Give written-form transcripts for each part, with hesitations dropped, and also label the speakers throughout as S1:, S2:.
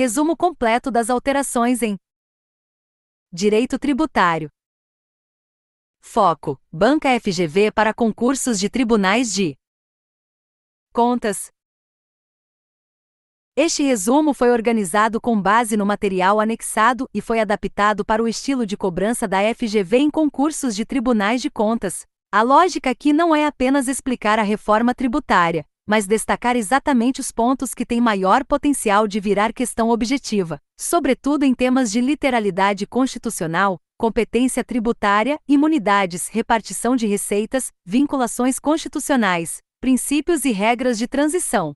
S1: Resumo completo das alterações em Direito Tributário. Foco: Banca FGV para concursos de tribunais de contas. Este resumo foi organizado com base no material anexado e foi adaptado para o estilo de cobrança da FGV em concursos de tribunais de contas. A lógica aqui não é apenas explicar a reforma tributária, mas destacar exatamente os pontos que têm maior potencial de virar questão objetiva, sobretudo em temas de literalidade constitucional, competência tributária, imunidades, repartição de receitas, vinculações constitucionais, princípios e regras de transição.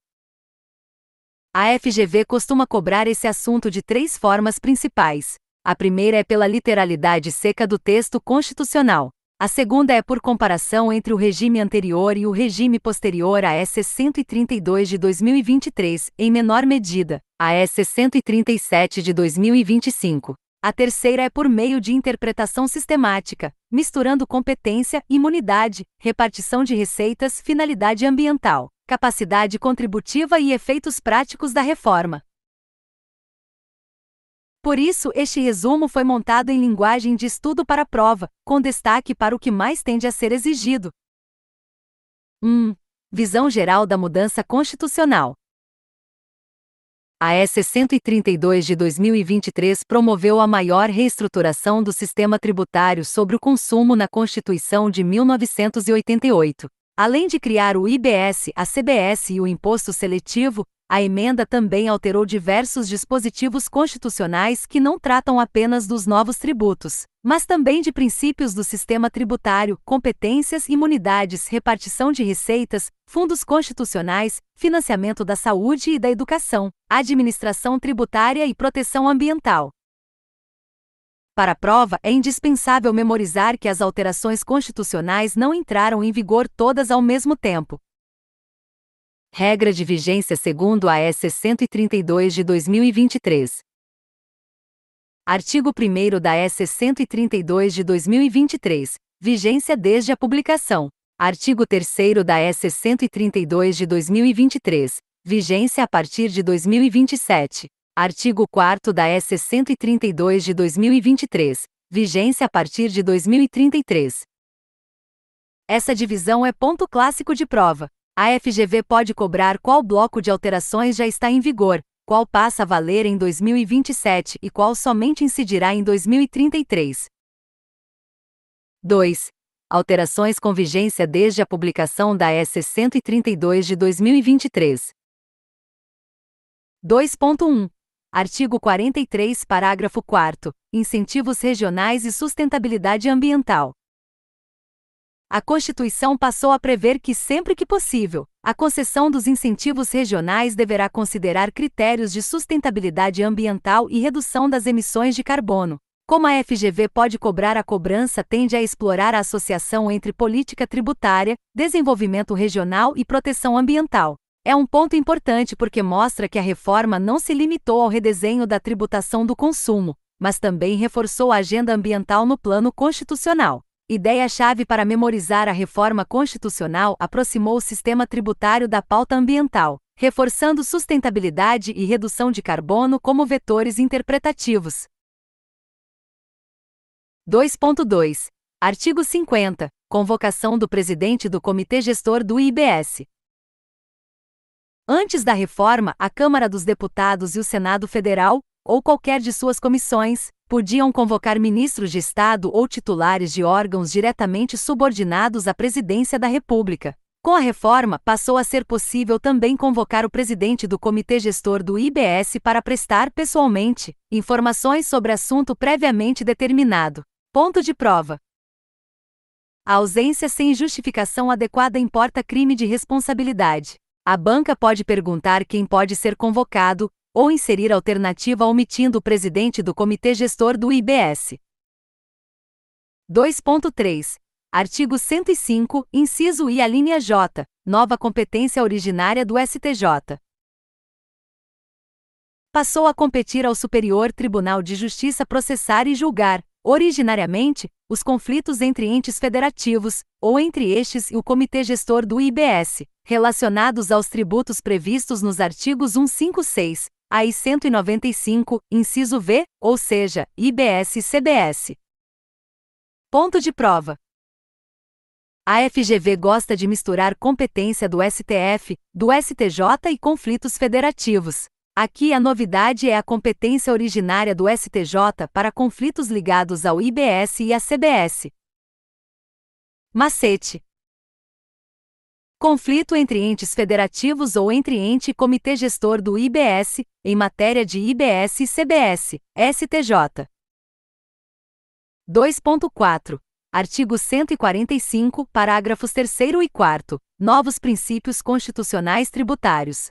S1: A FGV costuma cobrar esse assunto de 3 formas principais. A primeira é pela literalidade seca do texto constitucional. A segunda é por comparação entre o regime anterior e o regime posterior à S. 132 de 2023, em menor medida, a S. 137 de 2025. A terceira é por meio de interpretação sistemática, misturando competência, imunidade, repartição de receitas, finalidade ambiental, capacidade contributiva e efeitos práticos da reforma. Por isso, este resumo foi montado em linguagem de estudo para a prova, com destaque para o que mais tende a ser exigido. 1. Visão geral da mudança constitucional. A S. 132 de 2023 promoveu a maior reestruturação do sistema tributário sobre o consumo na Constituição de 1988. Além de criar o IBS, a CBS e o Imposto Seletivo, a emenda também alterou diversos dispositivos constitucionais que não tratam apenas dos novos tributos, mas também de princípios do sistema tributário, competências, imunidades, repartição de receitas, fundos constitucionais, financiamento da saúde e da educação, administração tributária e proteção ambiental. Para a prova, é indispensável memorizar que as alterações constitucionais não entraram em vigor todas ao mesmo tempo. Regra de vigência segundo a S. 132 de 2023. Artigo 1º da S. 132 de 2023. Vigência desde a publicação. Artigo 3º da S. 132 de 2023. Vigência a partir de 2027. Artigo 4º da S. 132 de 2023. Vigência a partir de 2033. Essa divisão é ponto clássico de prova. A FGV pode cobrar qual bloco de alterações já está em vigor, qual passa a valer em 2027 e qual somente incidirá em 2033. 2. Alterações com vigência desde a publicação da S. 132 de 2023. 2.1. Artigo 43, parágrafo 4º. Incentivos regionais e sustentabilidade ambiental. A Constituição passou a prever que, sempre que possível, a concessão dos incentivos regionais deverá considerar critérios de sustentabilidade ambiental e redução das emissões de carbono. Como a FGV pode cobrar, a cobrança tende a explorar a associação entre política tributária, desenvolvimento regional e proteção ambiental. É um ponto importante porque mostra que a reforma não se limitou ao redesenho da tributação do consumo, mas também reforçou a agenda ambiental no plano constitucional. Ideia-chave para memorizar: a reforma constitucional aproximou o sistema tributário da pauta ambiental, reforçando sustentabilidade e redução de carbono como vetores interpretativos. 2.2. Artigo 50. Convocação do presidente do Comitê Gestor do IBS. Antes da reforma, a Câmara dos Deputados e o Senado Federal, ou qualquer de suas comissões, podiam convocar ministros de Estado ou titulares de órgãos diretamente subordinados à Presidência da República. Com a reforma, passou a ser possível também convocar o presidente do Comitê Gestor do IBS para prestar pessoalmente informações sobre assunto previamente determinado. Ponto de prova. A ausência sem justificação adequada importa crime de responsabilidade. A banca pode perguntar quem pode ser convocado, ou inserir alternativa omitindo o presidente do Comitê Gestor do IBS. 2.3. Artigo 105, inciso I, a linha J, nova competência originária do STJ. Passou a competir ao Superior Tribunal de Justiça processar e julgar, originariamente, os conflitos entre entes federativos, ou entre estes e o Comitê Gestor do IBS, relacionados aos tributos previstos nos artigos 156, AI 195, inciso V, ou seja, IBS e CBS. Ponto de prova. A FGV gosta de misturar competência do STF, do STJ e conflitos federativos. Aqui a novidade é a competência originária do STJ para conflitos ligados ao IBS e à CBS. Macete. Conflito entre entes federativos ou entre ente e comitê gestor do IBS, em matéria de IBS e CBS, STJ. 2.4. Artigo 145, parágrafos 3º e 4º, novos princípios constitucionais tributários.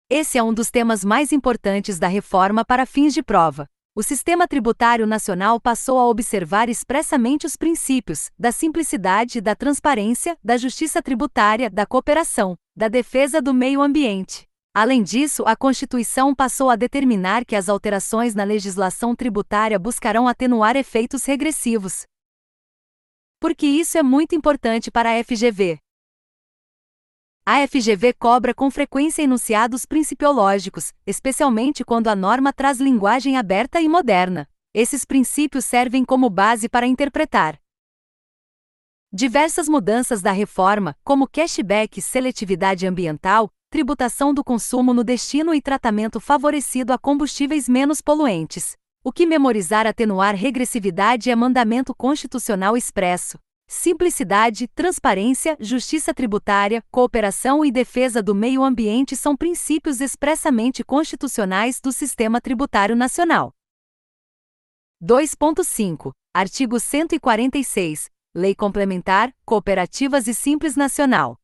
S1: Esse é um dos temas mais importantes da reforma para fins de prova. O Sistema Tributário Nacional passou a observar expressamente os princípios da simplicidade, da transparência, da justiça tributária, da cooperação, da defesa do meio ambiente. Além disso, a Constituição passou a determinar que as alterações na legislação tributária buscarão atenuar efeitos regressivos. Por que isso é muito importante para a FGV? A FGV cobra com frequência enunciados principiológicos, especialmente quando a norma traz linguagem aberta e moderna. Esses princípios servem como base para interpretar diversas mudanças da reforma, como cashback, seletividade ambiental, tributação do consumo no destino e tratamento favorecido a combustíveis menos poluentes. O que memorizar atenuar regressividade é mandamento constitucional expresso. Simplicidade, transparência, justiça tributária, cooperação e defesa do meio ambiente são princípios expressamente constitucionais do Sistema Tributário Nacional. 2.5. Artigo 146. Lei Complementar, Cooperativas e Simples Nacional.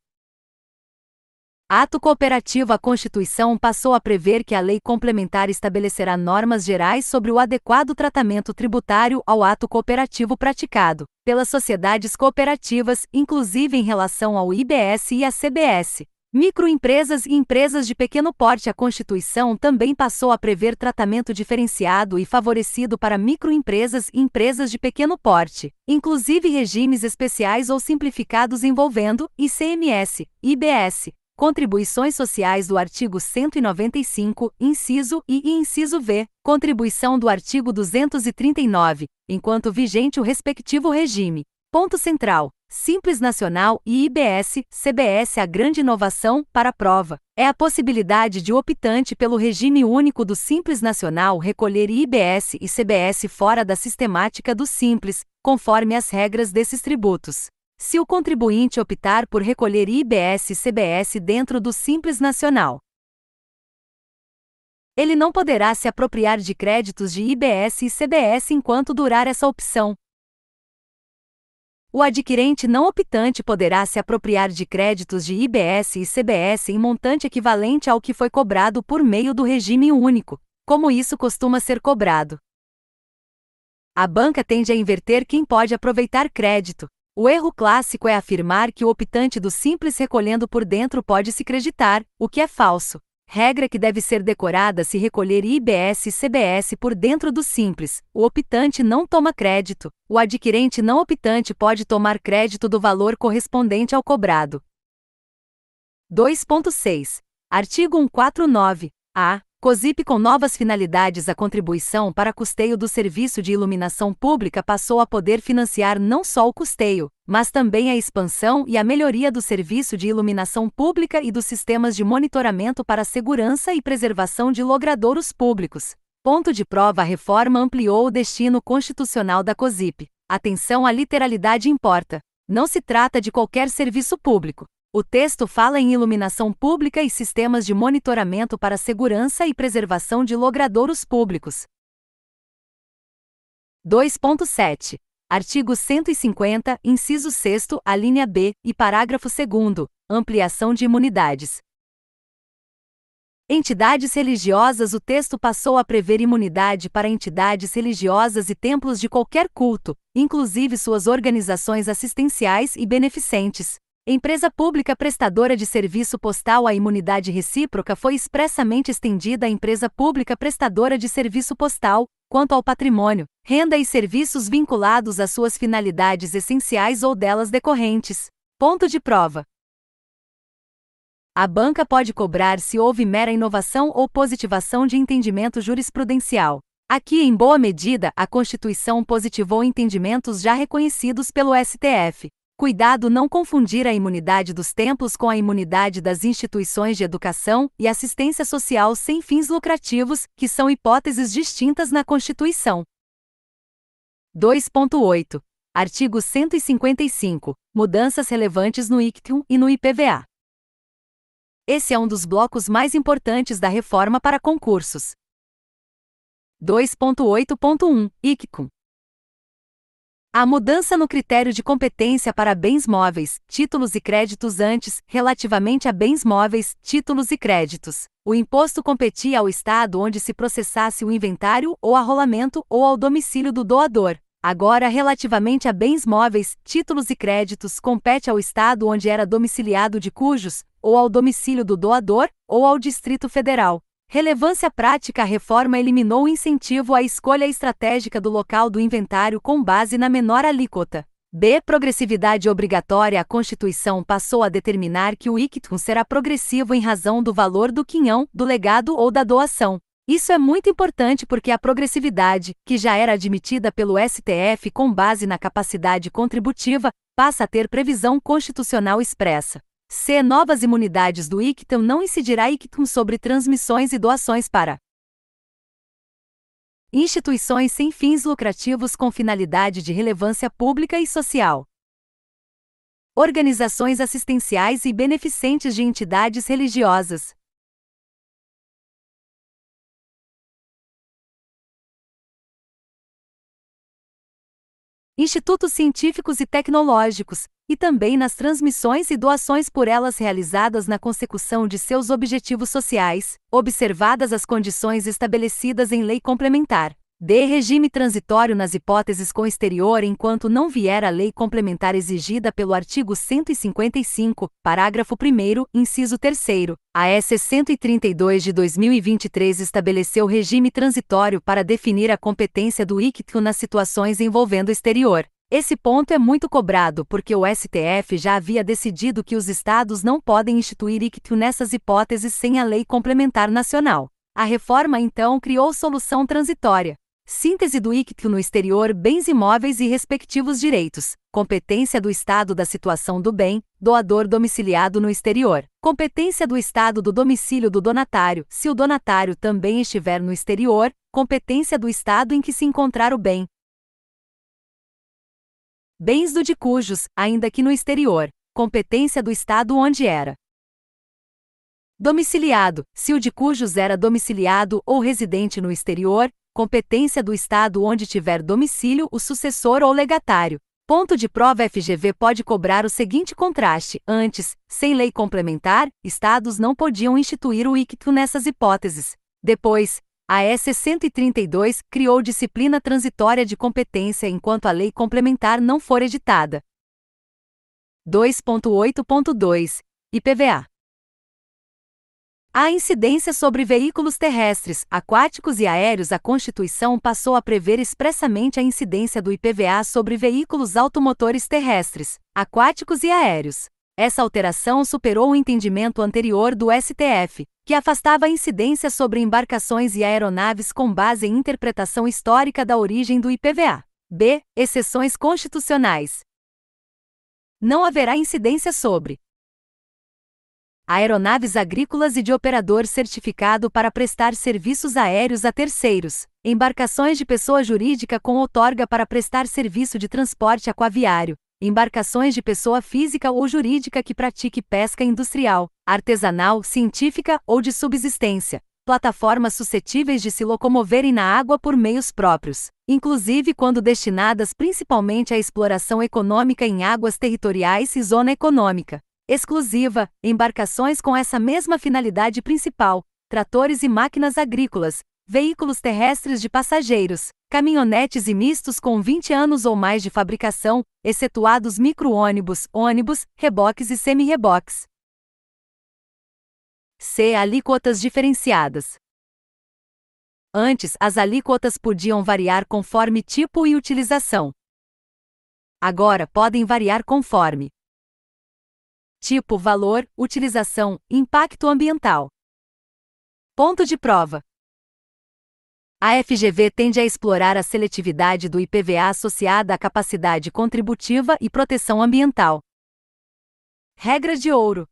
S1: Ato cooperativo. A Constituição passou a prever que a lei complementar estabelecerá normas gerais sobre o adequado tratamento tributário ao ato cooperativo praticado pelas sociedades cooperativas, inclusive em relação ao IBS e à CBS. Microempresas e empresas de pequeno porte. A Constituição também passou a prever tratamento diferenciado e favorecido para microempresas e empresas de pequeno porte, inclusive regimes especiais ou simplificados envolvendo ICMS, IBS, contribuições sociais do artigo 195, inciso I e inciso V, contribuição do artigo 239, enquanto vigente o respectivo regime. Ponto central: Simples Nacional e IBS, CBS. A grande inovação, para a prova, é a possibilidade de o optante pelo regime único do Simples Nacional recolher IBS e CBS fora da sistemática do Simples, conforme as regras desses tributos. Se o contribuinte optar por recolher IBS e CBS dentro do Simples Nacional, ele não poderá se apropriar de créditos de IBS e CBS enquanto durar essa opção. O adquirente não optante poderá se apropriar de créditos de IBS e CBS em montante equivalente ao que foi cobrado por meio do regime único, como isso costuma ser cobrado. A banca tende a inverter quem pode aproveitar crédito. O erro clássico é afirmar que o optante do Simples recolhendo por dentro pode se creditar, o que é falso. Regra que deve ser decorada: se recolher IBS e CBS por dentro do Simples, o optante não toma crédito. O adquirente não optante pode tomar crédito do valor correspondente ao cobrado. 2.6. Artigo 149-A. COSIP. Com novas finalidades, a contribuição para custeio do serviço de iluminação pública passou a poder financiar não só o custeio, mas também a expansão e a melhoria do serviço de iluminação pública e dos sistemas de monitoramento para a segurança e preservação de logradouros públicos. Ponto de prova: a reforma ampliou o destino constitucional da COSIP. Atenção, a literalidade importa. Não se trata de qualquer serviço público. O texto fala em iluminação pública e sistemas de monitoramento para segurança e preservação de logradouros públicos. 2.7. Artigo 150, inciso 6º, a linha B, e parágrafo 2º, ampliação de imunidades. Entidades religiosas. O texto passou a prever imunidade para entidades religiosas e templos de qualquer culto, inclusive suas organizações assistenciais e beneficentes. Empresa pública prestadora de serviço postal. A imunidade recíproca foi expressamente estendida à empresa pública prestadora de serviço postal, quanto ao patrimônio, renda e serviços vinculados às suas finalidades essenciais ou delas decorrentes. Ponto de prova: A banca pode cobrar se houve mera inovação ou positivação de entendimento jurisprudencial. Aqui, em boa medida, a Constituição positivou entendimentos já reconhecidos pelo STF. Cuidado não confundir a imunidade dos templos com a imunidade das instituições de educação e assistência social sem fins lucrativos, que são hipóteses distintas na Constituição. 2.8. Artigo 155. Mudanças relevantes no ICTU e no IPVA. Esse é um dos blocos mais importantes da reforma para concursos. 2.8.1. ICTU. A mudança no critério de competência para bens móveis, títulos e créditos antes, relativamente a bens móveis, títulos e créditos. O imposto competia ao estado onde se processasse o inventário ou arrolamento ou ao domicílio do doador. Agora, relativamente a bens móveis, títulos e créditos, compete ao estado onde era domiciliado de cujos, ou ao domicílio do doador, ou ao Distrito Federal. Relevância prática: a reforma eliminou o incentivo à escolha estratégica do local do inventário com base na menor alíquota. B. Progressividade obrigatória: a Constituição passou a determinar que o ICTU será progressivo em razão do valor do quinhão, do legado ou da doação. Isso é muito importante porque a progressividade, que já era admitida pelo STF com base na capacidade contributiva, passa a ter previsão constitucional expressa. C. Novas imunidades do ICTU: não incidirá ICTU sobre transmissões e doações para instituições sem fins lucrativos com finalidade de relevância pública e social, organizações assistenciais e beneficentes de entidades religiosas, institutos científicos e tecnológicos, e também nas transmissões e doações por elas realizadas na consecução de seus objetivos sociais, observadas as condições estabelecidas em lei complementar. D. Regime transitório nas hipóteses com exterior enquanto não vier a lei complementar exigida pelo artigo 155, parágrafo 1º, inciso 3º. A S. 132 de 2023 estabeleceu regime transitório para definir a competência do ICTU nas situações envolvendo exterior. Esse ponto é muito cobrado porque o STF já havia decidido que os estados não podem instituir ICTU nessas hipóteses sem a lei complementar nacional. A reforma então criou solução transitória. Síntese do ICTU no exterior: bens imóveis e respectivos direitos. Competência do Estado da situação do bem, doador domiciliado no exterior. Competência do Estado do domicílio do donatário, se o donatário também estiver no exterior. Competência do Estado em que se encontrar o bem. Bens do de cujos, ainda que no exterior. Competência do Estado onde era domiciliado, se o de cujos era domiciliado ou residente no exterior. Competência do Estado onde tiver domicílio o sucessor ou legatário. Ponto de prova: FGV pode cobrar o seguinte contraste: antes, sem lei complementar, estados não podiam instituir o ICTU nessas hipóteses. Depois, a S. 132 criou disciplina transitória de competência enquanto a lei complementar não for editada. 2.8.2. IPVA. A incidência sobre veículos terrestres, aquáticos e aéreos. A Constituição passou a prever expressamente a incidência do IPVA sobre veículos automotores terrestres, aquáticos e aéreos. Essa alteração superou o entendimento anterior do STF, que afastava a incidência sobre embarcações e aeronaves com base em interpretação histórica da origem do IPVA. B. Exceções constitucionais. Não haverá incidência sobre aeronaves agrícolas e de operador certificado para prestar serviços aéreos a terceiros, embarcações de pessoa jurídica com outorga para prestar serviço de transporte aquaviário, embarcações de pessoa física ou jurídica que pratique pesca industrial, artesanal, científica ou de subsistência, plataformas suscetíveis de se locomoverem na água por meios próprios, inclusive quando destinadas principalmente à exploração econômica em águas territoriais e zona econômica exclusiva, embarcações com essa mesma finalidade principal, tratores e máquinas agrícolas, veículos terrestres de passageiros, caminhonetes e mistos com 20 anos ou mais de fabricação, excetuados micro-ônibus, ônibus, reboques e semi-reboques. C. Alíquotas diferenciadas. Antes, as alíquotas podiam variar conforme tipo e utilização. Agora podem variar conforme tipo, valor, utilização, impacto ambiental. Ponto de prova. A FGV tende a explorar a seletividade do IPVA associada à capacidade contributiva e proteção ambiental. Regra de ouro.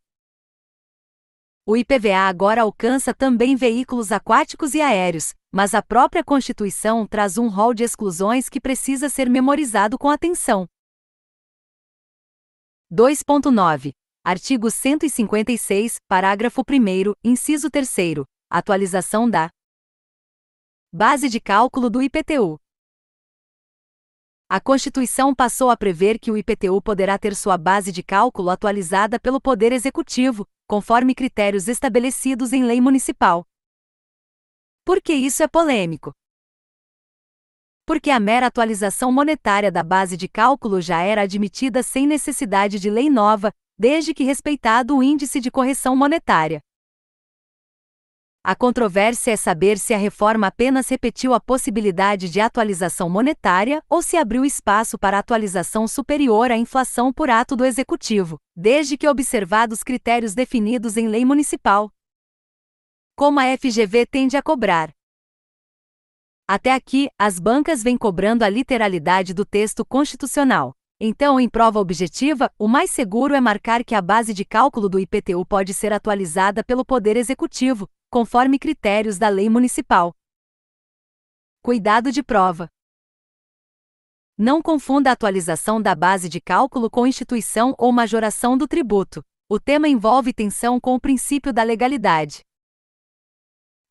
S1: O IPVA agora alcança também veículos aquáticos e aéreos, mas a própria Constituição traz um rol de exclusões que precisa ser memorizado com atenção. 2.9. Artigo 156, parágrafo 1º, inciso 3º. Atualização da Base de cálculo do IPTU. A Constituição passou a prever que o IPTU poderá ter sua base de cálculo atualizada pelo Poder Executivo, conforme critérios estabelecidos em lei municipal. Por que isso é polêmico? Porque a mera atualização monetária da base de cálculo já era admitida sem necessidade de lei nova, desde que respeitado o índice de correção monetária. A controvérsia é saber se a reforma apenas repetiu a possibilidade de atualização monetária ou se abriu espaço para atualização superior à inflação por ato do Executivo, desde que observados critérios definidos em lei municipal. Como a FGV tende a cobrar? Até aqui, as bancas vêm cobrando a literalidade do texto constitucional. Então, em prova objetiva, o mais seguro é marcar que a base de cálculo do IPTU pode ser atualizada pelo Poder Executivo, conforme critérios da lei municipal. Cuidado de prova. Não confunda a atualização da base de cálculo com instituição ou majoração do tributo. O tema envolve tensão com o princípio da legalidade.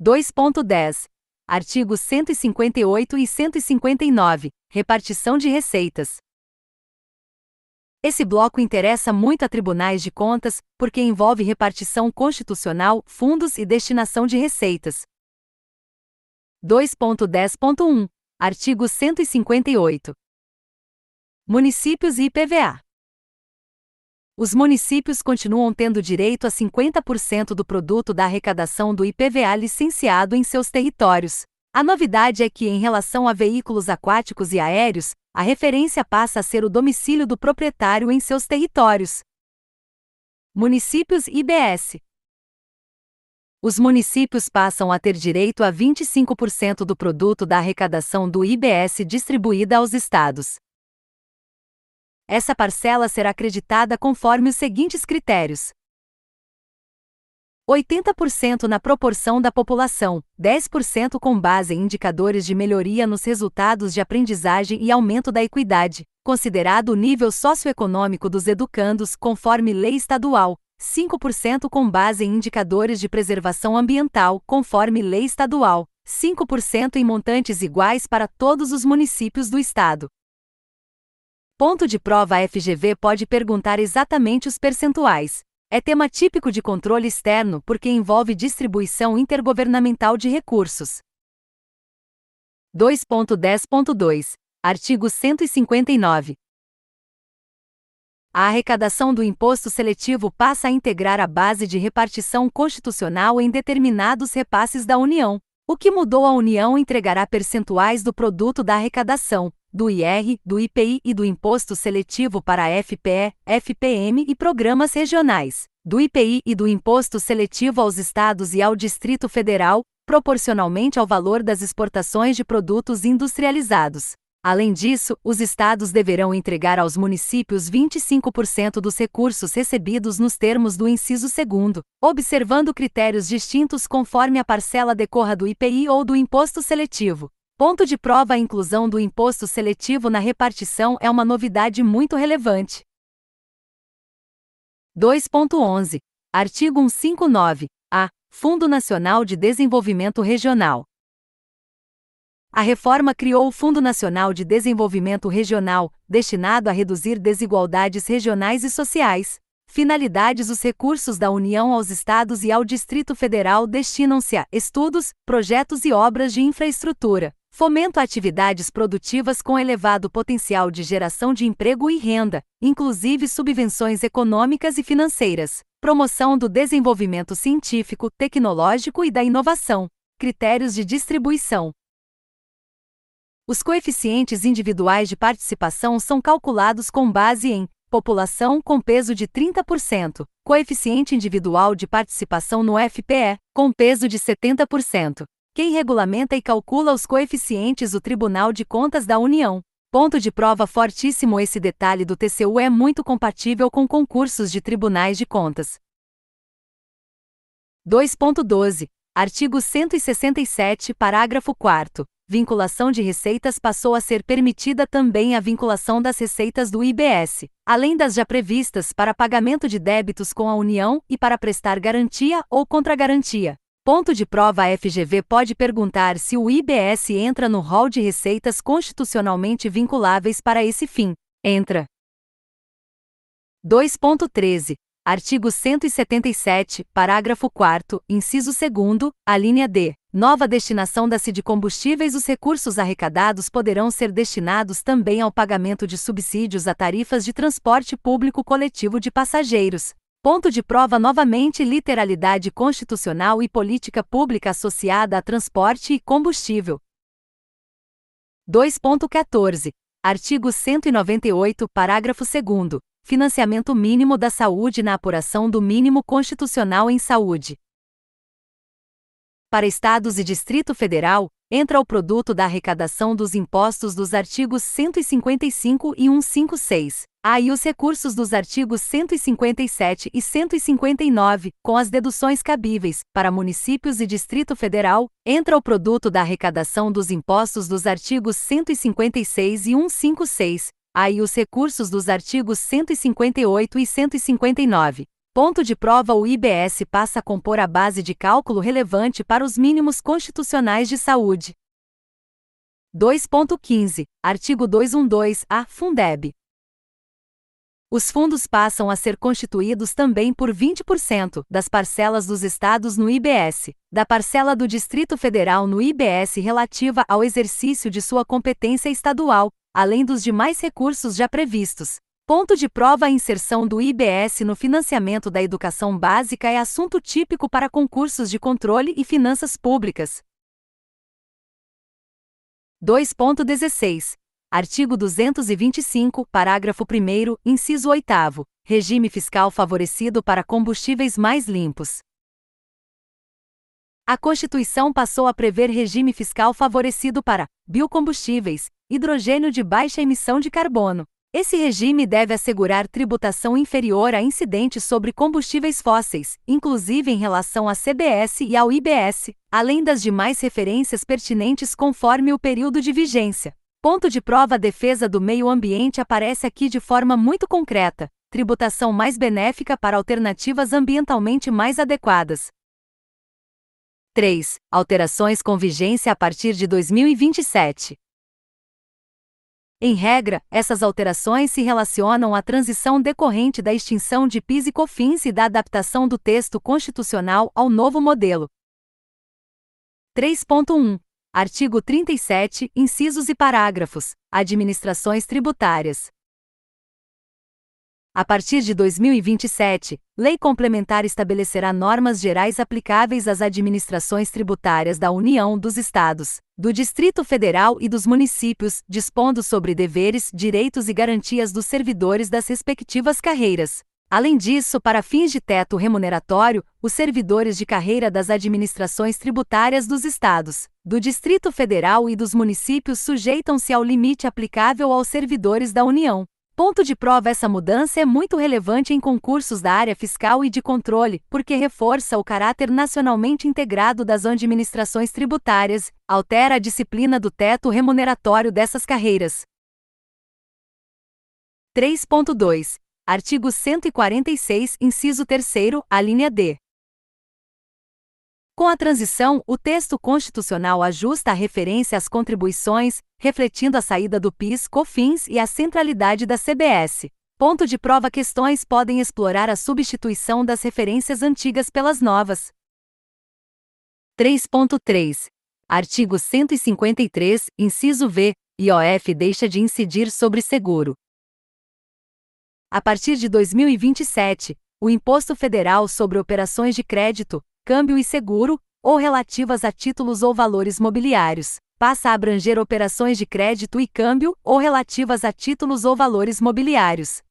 S1: 2.10. Artigos 158 e 159. Repartição de receitas. Esse bloco interessa muito a tribunais de contas, porque envolve repartição constitucional, fundos e destinação de receitas. 2.10.1. Artigo 158. Municípios e IPVA. Os municípios continuam tendo direito a 50% do produto da arrecadação do IPVA licenciado em seus territórios. A novidade é que, em relação a veículos aquáticos e aéreos, a referência passa a ser o domicílio do proprietário em seus territórios. Municípios e IBS. Os municípios passam a ter direito a 25% do produto da arrecadação do IBS distribuída aos estados. Essa parcela será creditada conforme os seguintes critérios: 80% na proporção da população, 10% com base em indicadores de melhoria nos resultados de aprendizagem e aumento da equidade, considerado o nível socioeconômico dos educandos conforme lei estadual, 5% com base em indicadores de preservação ambiental conforme lei estadual, 5% em montantes iguais para todos os municípios do estado. Ponto de prova. A FGV pode perguntar exatamente os percentuais. É tema típico de controle externo porque envolve distribuição intergovernamental de recursos. 2.10.2. Artigo 159. A arrecadação do imposto seletivo passa a integrar a base de repartição constitucional em determinados repasses da União. O que mudou: a União entregará percentuais do produto da arrecadação, do IR, do IPI e do imposto seletivo para a FPE, FPM e programas regionais, do IPI e do imposto seletivo aos estados e ao Distrito Federal, proporcionalmente ao valor das exportações de produtos industrializados. Além disso, os estados deverão entregar aos municípios 25% dos recursos recebidos nos termos do inciso 2º, observando critérios distintos conforme a parcela decorra do IPI ou do imposto seletivo. Ponto de prova. A inclusão do imposto seletivo na repartição é uma novidade muito relevante. 2.11. Artigo 159. A. Fundo Nacional de Desenvolvimento Regional. A reforma criou o Fundo Nacional de Desenvolvimento Regional, destinado a reduzir desigualdades regionais e sociais. Finalidades: os recursos da União aos estados e ao Distrito Federal destinam-se a estudos, projetos e obras de infraestrutura, fomento a atividades produtivas com elevado potencial de geração de emprego e renda, inclusive subvenções econômicas e financeiras, promoção do desenvolvimento científico, tecnológico e da inovação. Critérios de distribuição. Os coeficientes individuais de participação são calculados com base em população com peso de 30%, coeficiente individual de participação no FPE, com peso de 70%. Quem regulamenta e calcula os coeficientes? O Tribunal de Contas da União. Ponto de prova fortíssimo. Esse detalhe do TCU é muito compatível com concursos de tribunais de contas. 2.12. Artigo 167, parágrafo 4º. Vinculação de receitas passou a ser permitida também a vinculação das receitas do IBS, além das já previstas para pagamento de débitos com a União e para prestar garantia ou contragarantia. Ponto de prova. A FGV pode perguntar se o IBS entra no rol de receitas constitucionalmente vinculáveis para esse fim. Entra. 2.13. Artigo 177, parágrafo 4º, inciso 2º, a linha D. Nova destinação da de combustíveis. Os recursos arrecadados poderão ser destinados também ao pagamento de subsídios a tarifas de transporte público coletivo de passageiros. Ponto de prova. Novamente, literalidade constitucional e política pública associada a transporte e combustível. 2.14. Artigo 198, parágrafo 2º. Financiamento mínimo da saúde na apuração do mínimo constitucional em saúde. Para Estados e Distrito Federal, entra o produto da arrecadação dos impostos dos artigos 155 e 156. E os recursos dos artigos 157 e 159, com as deduções cabíveis. Para municípios e Distrito Federal, entra o produto da arrecadação dos impostos dos artigos 156 e 156. E os recursos dos artigos 158 e 159. Ponto de prova. O IBS passa a compor a base de cálculo relevante para os mínimos constitucionais de saúde. 2.15. Artigo 212-A. Fundeb. Os fundos passam a ser constituídos também por 20% das parcelas dos estados no IBS, da parcela do Distrito Federal no IBS relativa ao exercício de sua competência estadual, além dos demais recursos já previstos. Ponto de prova. A inserção do IBS no financiamento da educação básica é assunto típico para concursos de controle e finanças públicas. 2.16. Artigo 225, parágrafo 1º, inciso 8º. Regime fiscal favorecido para combustíveis mais limpos. A Constituição passou a prever regime fiscal favorecido para biocombustíveis, hidrogênio de baixa emissão de carbono. Esse regime deve assegurar tributação inferior a incidentes sobre combustíveis fósseis, inclusive em relação à CBS e ao IBS, além das demais referências pertinentes conforme o período de vigência. Ponto de prova. A defesa do meio ambiente aparece aqui de forma muito concreta. Tributação mais benéfica para alternativas ambientalmente mais adequadas. 3. Alterações com vigência a partir de 2027. Em regra, essas alterações se relacionam à transição decorrente da extinção de PIS e COFINS e da adaptação do texto constitucional ao novo modelo. 3.1. Artigo 37, incisos e parágrafos. Administrações tributárias. A partir de 2027, Lei Complementar estabelecerá normas gerais aplicáveis às administrações tributárias da União, dos Estados, do Distrito Federal e dos municípios, dispondo sobre deveres, direitos e garantias dos servidores das respectivas carreiras. Além disso, para fins de teto remuneratório, os servidores de carreira das administrações tributárias dos Estados, do Distrito Federal e dos municípios sujeitam-se ao limite aplicável aos servidores da União. Ponto de prova. Essa mudança é muito relevante em concursos da área fiscal e de controle, porque reforça o caráter nacionalmente integrado das administrações tributárias, altera a disciplina do teto remuneratório dessas carreiras. 3.2. Artigo 146, inciso 3º, a linha D. Com a transição, o texto constitucional ajusta a referência às contribuições, refletindo a saída do PIS/COFINS e a centralidade da CBS. Ponto de prova. Questões podem explorar a substituição das referências antigas pelas novas. 3.3. Artigo 153, inciso V, IOF deixa de incidir sobre seguro. A partir de 2027, o Imposto Federal sobre Operações de Crédito, Câmbio e Seguro, ou relativas a títulos ou valores mobiliários, passa a abranger operações de crédito e câmbio, ou relativas a títulos ou valores mobiliários.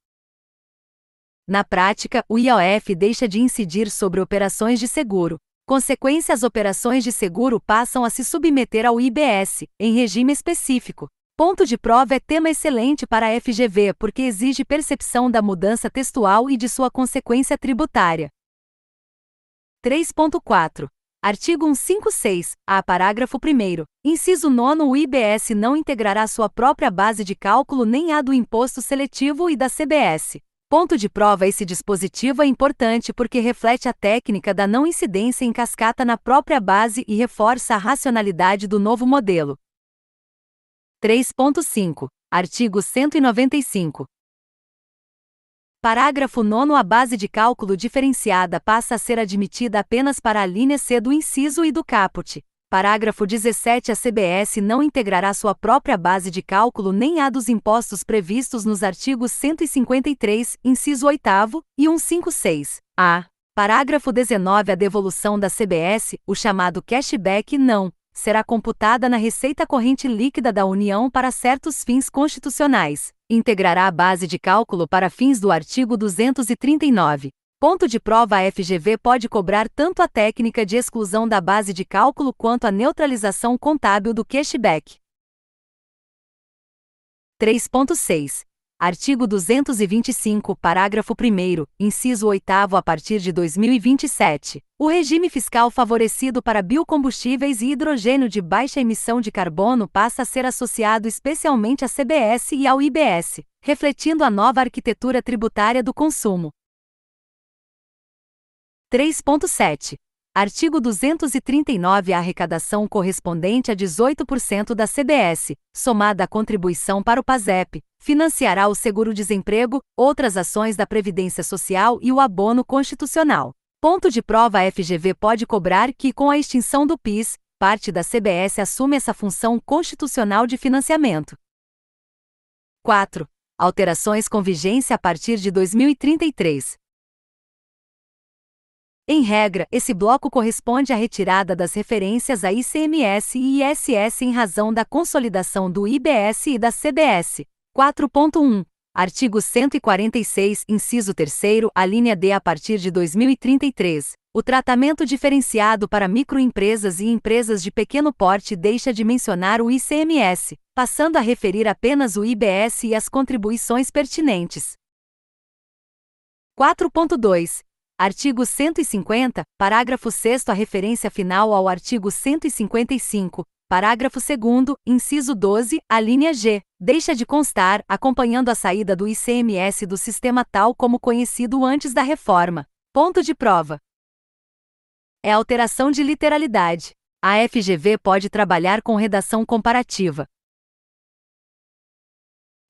S1: Na prática, o IOF deixa de incidir sobre operações de seguro. Consequência, as operações de seguro passam a se submeter ao IBS, em regime específico. Ponto de prova é tema excelente para a FGV porque exige percepção da mudança textual e de sua consequência tributária. 3.4. Artigo 156-A, parágrafo 1º. Inciso 9, o IBS não integrará sua própria base de cálculo nem a do imposto seletivo e da CBS. Ponto de prova: esse dispositivo é importante porque reflete a técnica da não incidência em cascata na própria base e reforça a racionalidade do novo modelo. 3.5. Artigo 195. Parágrafo 9º. A base de cálculo diferenciada passa a ser admitida apenas para a linha C do inciso e do caput. Parágrafo 17. A CBS não integrará sua própria base de cálculo nem a dos impostos previstos nos artigos 153, inciso 8º, e 156-A. Parágrafo 19. A devolução da CBS, o chamado cashback, não será computada na receita corrente líquida da União para certos fins constitucionais. Integrará a base de cálculo para fins do artigo 239. Ponto de prova: a FGV pode cobrar tanto a técnica de exclusão da base de cálculo quanto a neutralização contábil do cashback. 3.6. Artigo 225, parágrafo 1º, inciso 8º. A partir de 2027, o regime fiscal favorecido para biocombustíveis e hidrogênio de baixa emissão de carbono passa a ser associado especialmente à CBS e ao IBS, refletindo a nova arquitetura tributária do consumo. 3.7. Artigo 239. A arrecadação correspondente a 18% da CBS, somada à contribuição para o PASEP, financiará o seguro-desemprego, outras ações da Previdência Social e o abono constitucional. Ponto de prova: a FGV pode cobrar que, com a extinção do PIS, parte da CBS assume essa função constitucional de financiamento. 4. Alterações com vigência a partir de 2033. Em regra, esse bloco corresponde à retirada das referências a ICMS e ISS em razão da consolidação do IBS e da CBS. 4.1. Artigo 146, inciso 3º, a linha D. A partir de 2033, o tratamento diferenciado para microempresas e empresas de pequeno porte deixa de mencionar o ICMS, passando a referir apenas o IBS e as contribuições pertinentes. 4.2. Artigo 150, parágrafo 6º. A referência final ao artigo 155, parágrafo 2º, inciso 12, a linha G, deixa de constar, acompanhando a saída do ICMS do sistema tal como conhecido antes da reforma. Ponto de prova: é alteração de literalidade. A FGV pode trabalhar com redação comparativa.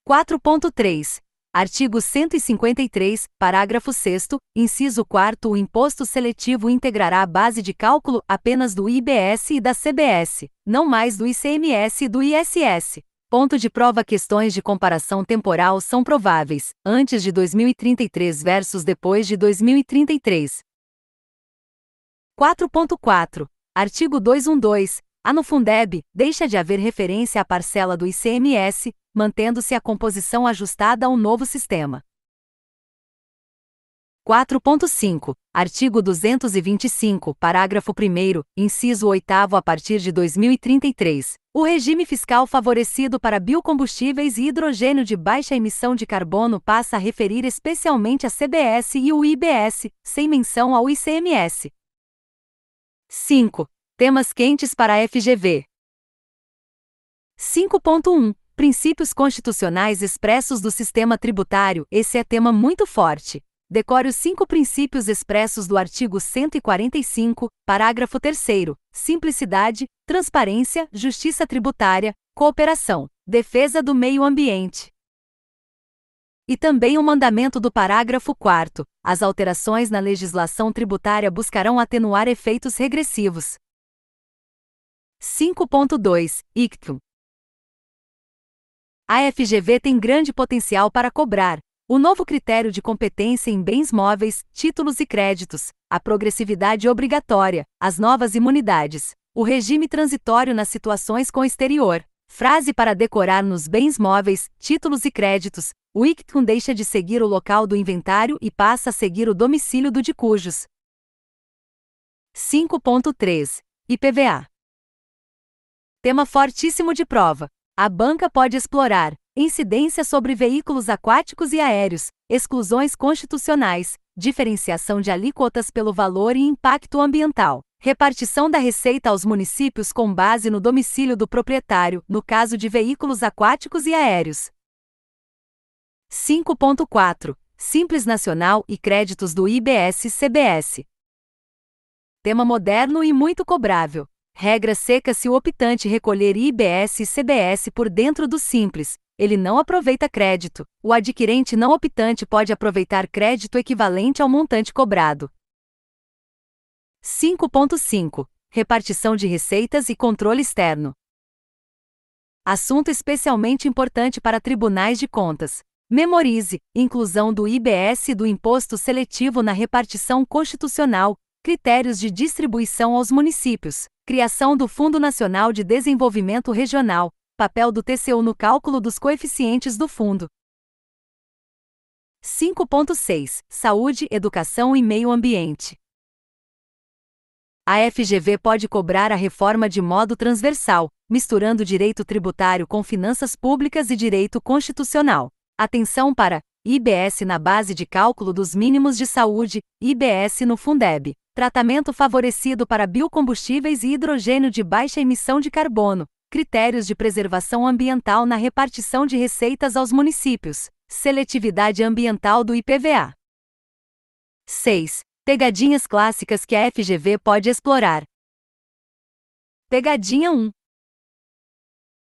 S1: 4.3. Artigo 153, parágrafo 6º, inciso 4º. O imposto seletivo integrará a base de cálculo apenas do IBS e da CBS, não mais do ICMS e do ISS. Ponto de prova: questões de comparação temporal são prováveis, antes de 2033 versus depois de 2033. 4.4. Artigo 212. No Fundeb, deixa de haver referência à parcela do ICMS, mantendo-se a composição ajustada ao novo sistema. 4.5. Artigo 225, parágrafo 1º, inciso 8º. A partir de 2033, o regime fiscal favorecido para biocombustíveis e hidrogênio de baixa emissão de carbono passa a referir especialmente a CBS e o IBS, sem menção ao ICMS. 5. Temas quentes para a FGV. 5.1. Princípios constitucionais expressos do sistema tributário. Esse é tema muito forte. Decore os 5 princípios expressos do artigo 145, parágrafo 3º. Simplicidade, transparência, justiça tributária, cooperação, defesa do meio ambiente. E também o mandamento do parágrafo 4º. As alterações na legislação tributária buscarão atenuar efeitos regressivos. 5.2. ICTU. A FGV tem grande potencial para cobrar o novo critério de competência em bens móveis, títulos e créditos, a progressividade obrigatória, as novas imunidades, o regime transitório nas situações com exterior, Frase para decorar nos bens móveis, títulos e créditos. O ICTM deixa de seguir o local do inventário e passa a seguir o domicílio do de cujos. 5.3. IPVA. Tema fortíssimo de prova. A banca pode explorar incidência sobre veículos aquáticos e aéreos, exclusões constitucionais, diferenciação de alíquotas pelo valor e impacto ambiental, repartição da receita aos municípios com base no domicílio do proprietário, no caso de veículos aquáticos e aéreos. 5.4. Simples Nacional e créditos do IBS-CBS. Tema moderno e muito cobrável. Regra seca: se o optante recolher IBS e CBS por dentro do Simples, ele não aproveita crédito. O adquirente não optante pode aproveitar crédito equivalente ao montante cobrado. 5.5. Repartição de receitas e controle externo. Assunto especialmente importante para tribunais de contas. Memorize: inclusão do IBS e do imposto seletivo na repartição constitucional, critérios de distribuição aos municípios, criação do Fundo Nacional de Desenvolvimento Regional, papel do TCU no cálculo dos coeficientes do fundo. 5.6. Saúde, educação e meio ambiente. A FGV pode cobrar a reforma de modo transversal, misturando direito tributário com finanças públicas e direito constitucional. Atenção para IBS na base de cálculo dos mínimos de saúde, IBS no Fundeb. Tratamento favorecido para biocombustíveis e hidrogênio de baixa emissão de carbono. Critérios de preservação ambiental na repartição de receitas aos municípios. Seletividade ambiental do IPVA. 6. Pegadinhas clássicas que a FGV pode explorar. Pegadinha 1.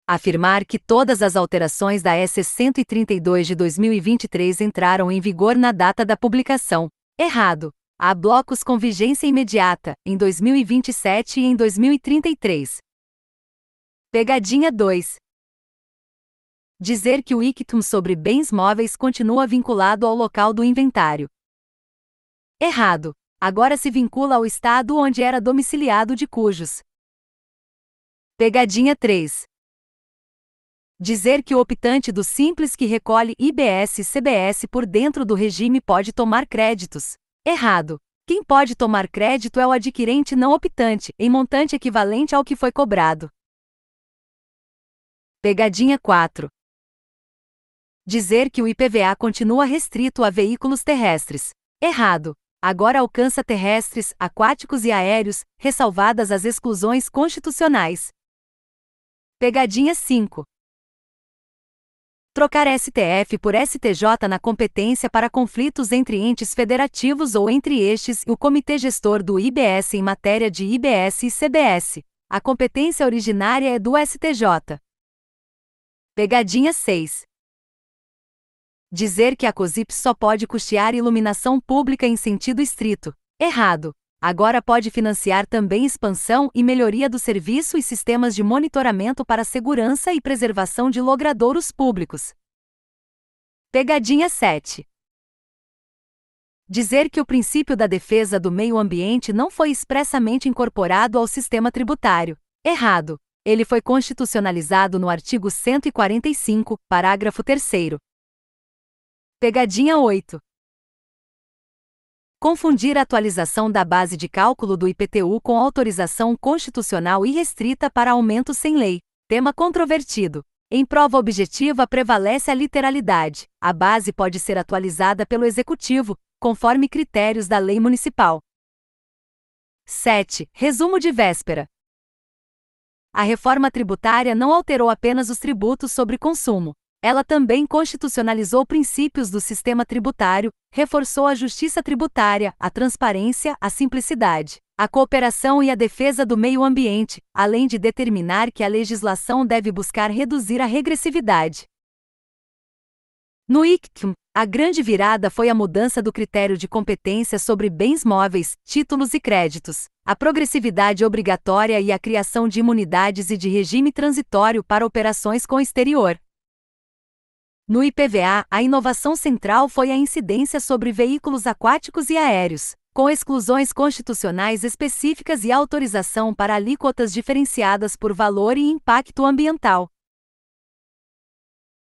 S1: Afirmar que todas as alterações da EC 132 de 2023 entraram em vigor na data da publicação. Errado. Há blocos com vigência imediata, em 2027 e em 2033. Pegadinha 2. Dizer que o ICTM sobre bens móveis continua vinculado ao local do inventário. Errado. Agora se vincula ao estado onde era domiciliado de cujos. Pegadinha 3. Dizer que o optante do Simples que recolhe IBS e CBS por dentro do regime pode tomar créditos. Errado. Quem pode tomar crédito é o adquirente não optante, em montante equivalente ao que foi cobrado. Pegadinha 4. Dizer que o IPVA continua restrito a veículos terrestres. Errado. Agora alcança terrestres, aquáticos e aéreos, ressalvadas as exclusões constitucionais. Pegadinha 5. Trocar STF por STJ na competência para conflitos entre entes federativos ou entre estes e o Comitê Gestor do IBS em matéria de IBS e CBS. A competência originária é do STJ. Pegadinha 6. Dizer que a COSIP só pode custear iluminação pública em sentido estrito. Errado. Agora pode financiar também expansão e melhoria do serviço e sistemas de monitoramento para segurança e preservação de logradouros públicos. Pegadinha 7. Dizer que o princípio da defesa do meio ambiente não foi expressamente incorporado ao sistema tributário. Errado. Ele foi constitucionalizado no artigo 145, parágrafo 3º. Pegadinha 8. Confundir a atualização da base de cálculo do IPTU com autorização constitucional irrestrita para aumento sem lei. Tema controvertido. Em prova objetiva prevalece a literalidade. A base pode ser atualizada pelo Executivo, conforme critérios da lei municipal. 7. Resumo de véspera. A reforma tributária não alterou apenas os tributos sobre consumo. Ela também constitucionalizou princípios do sistema tributário, reforçou a justiça tributária, a transparência, a simplicidade, a cooperação e a defesa do meio ambiente, além de determinar que a legislação deve buscar reduzir a regressividade. No ICTM, a grande virada foi a mudança do critério de competência sobre bens móveis, títulos e créditos, a progressividade obrigatória e a criação de imunidades e de regime transitório para operações com o exterior. No IPVA, a inovação central foi a incidência sobre veículos aquáticos e aéreos, com exclusões constitucionais específicas e autorização para alíquotas diferenciadas por valor e impacto ambiental.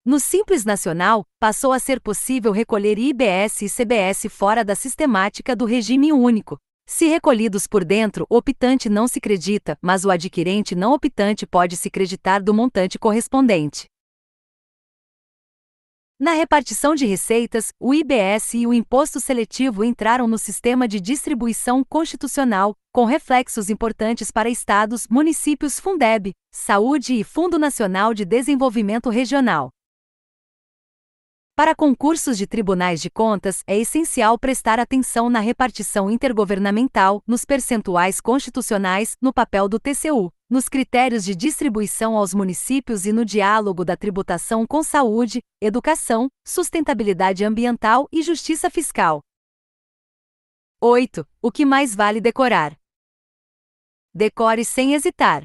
S1: No Simples Nacional, passou a ser possível recolher IBS e CBS fora da sistemática do regime único. Se recolhidos por dentro, o optante não se credita, mas o adquirente não optante pode se creditar do montante correspondente. Na repartição de receitas, o IBS e o Imposto Seletivo entraram no sistema de distribuição constitucional, com reflexos importantes para estados, municípios, Fundeb, Saúde e Fundo Nacional de Desenvolvimento Regional. Para concursos de tribunais de contas, é essencial prestar atenção na repartição intergovernamental, nos percentuais constitucionais, no papel do TCU, nos critérios de distribuição aos municípios e no diálogo da tributação com saúde, educação, sustentabilidade ambiental e justiça fiscal. 8. O que mais vale decorar? Decore sem hesitar.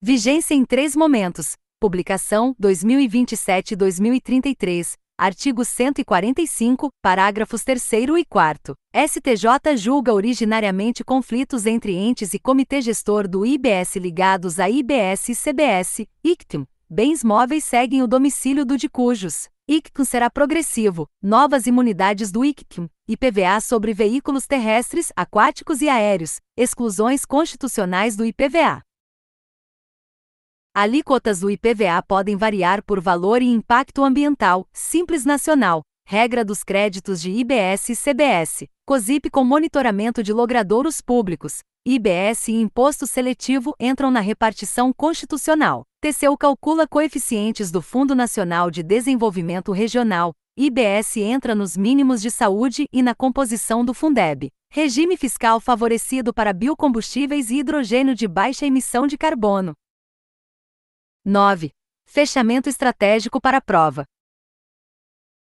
S1: Vigência em 3 momentos. Publicação 2027-2033, artigo 145, parágrafos 3º e 4º. STJ julga originariamente conflitos entre entes e comitê gestor do IBS ligados a IBS e CBS, ICTM. Bens móveis seguem o domicílio do de cujos. ICTM será progressivo, novas imunidades do ICTM, IPVA sobre veículos terrestres, aquáticos e aéreos, exclusões constitucionais do IPVA. Alíquotas do IPVA podem variar por valor e impacto ambiental, Simples Nacional, regra dos créditos de IBS e CBS, COSIP com monitoramento de logradouros públicos, IBS e Imposto Seletivo entram na repartição constitucional. TCU calcula coeficientes do Fundo Nacional de Desenvolvimento Regional, IBS entra nos mínimos de saúde e na composição do Fundeb. Regime fiscal favorecido para biocombustíveis e hidrogênio de baixa emissão de carbono. 9. Fechamento estratégico para a prova.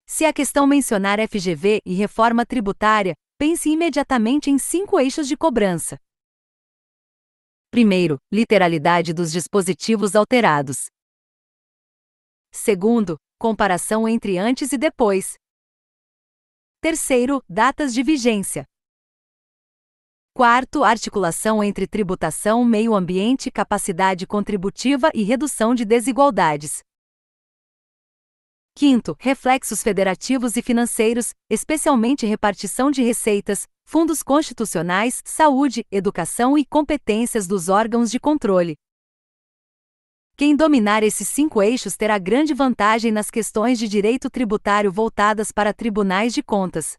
S1: Se a questão mencionar FGV e reforma tributária, pense imediatamente em 5 eixos de cobrança. Primeiro, literalidade dos dispositivos alterados. Segundo, comparação entre antes e depois. Terceiro, datas de vigência. Quarto, articulação entre tributação, meio ambiente, capacidade contributiva e redução de desigualdades. Quinto, reflexos federativos e financeiros, especialmente repartição de receitas, fundos constitucionais, saúde, educação e competências dos órgãos de controle. Quem dominar esses 5 eixos terá grande vantagem nas questões de direito tributário voltadas para tribunais de contas.